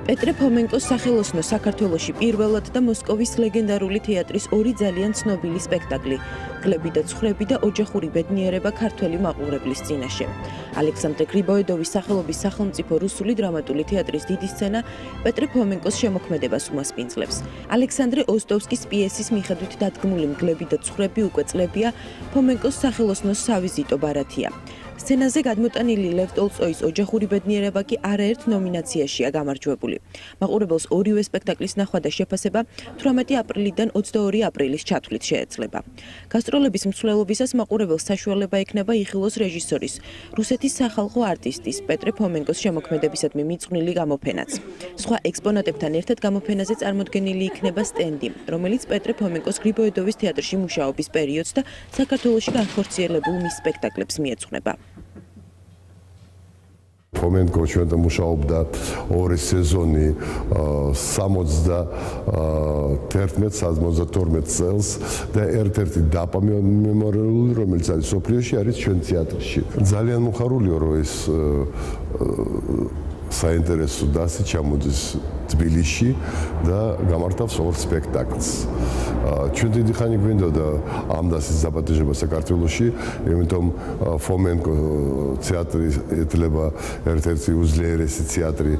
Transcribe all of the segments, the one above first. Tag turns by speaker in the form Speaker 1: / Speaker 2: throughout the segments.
Speaker 1: პეტრე ფომენკოს სახელოსნო საქართველოში პირველად და მოსკოვის ლეგენდარული თეატრის ორი ძალიან ცნობილი სპექტაკლი „გლები და ცხვრები და ოჯახური ბედნიერება ქართველი მაყურებლის წინაშე“. ალექსანდრე გრიბოედოვის სახელობის სახელმწიფო რუსული დრამატული თეატრის დიდი სცენა პეტრე ფომენკოს შემოქმედებას უმასპინძლებს. ალექსანდრე ოსტოვსკის პიესის მიხედვით დადგმული „გლები და ცხვრები“ უკვე წლებია ფომენკოს სახელოსნოს სავიზიტო ბარათია. სცენაზე გადმოტანილი ლევ ტოლსტოის ოჯახური ბედნიერება კი არაერთ ნომინაციაშია გამარჯვებული. მაყურებელს ორივე სპექტაკლის ნახვა და შეფასება 18 აპრილიდან 22 აპრილის ჩათვლით შეეძლება. გასტროლების მსვლელობისას მაყურებელს საშუალება ექნება იხილოს რეჟისორის, რუსეთის სახალხო არტისტის პეტრე ფომენკოს შემოქმედებისადმი მიძღვნილი გამოფენაც. სხვა ექსპონატებთან ერთად გამოფენაზე წარმოდგენილი იქნება სტენდი, რომელიც პეტრე ფომენკოს გრიბოედოვის თეატრში მუშაობის პერიოდს და საქართველოში განხორციელებულ მის სპექტაკლებს მიეძღვნება.
Speaker 2: ფომენკო ჩვენთან მუშაობდა ორი სეზონი 71-72 წელს და ერთ-ერთი დაპა მემორიალური, რომელიც არის სოფლიოში, არის ჩვენ თეატრში. ძალიან მოხარულია, რომ ეს საინტერესო დასი ჩამოდის თბილისში და გამართავს ორ სპექტაკლს. ჩვენ დიდი ხანი გვინდოდა ამ დასის დაპატიჟება საქართველოში, იმიტომ ფომენკო თეატრი ეთლება ერთ-ერთი უძლიერესი თეატრი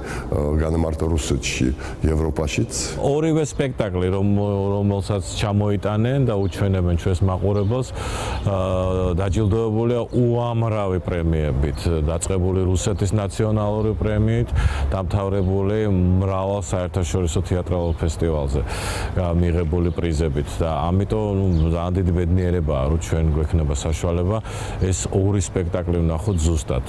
Speaker 2: განამართა რუსეთში, ევროპაშიც.
Speaker 3: ორივე სპექტაკლი, რომელსაც ჩამოიტანენ და უჩვენებენ ჩვენს მაყურებელს, დაჯილდოებულია უამრავი პრემიებით, დაწყებული რუსეთის ნაციონალური პრემიით, დამთავრებული მრავალ საერთაშორისო თეატრალურ ფესტივალზე მიღებული პრიზებით და ამიტომ ძალიან დიდი ბედნიერებაა, რომ ჩვენ გვექნება საშუალება ეს ორი სპექტაკლი ვნახოთ ზუსტად.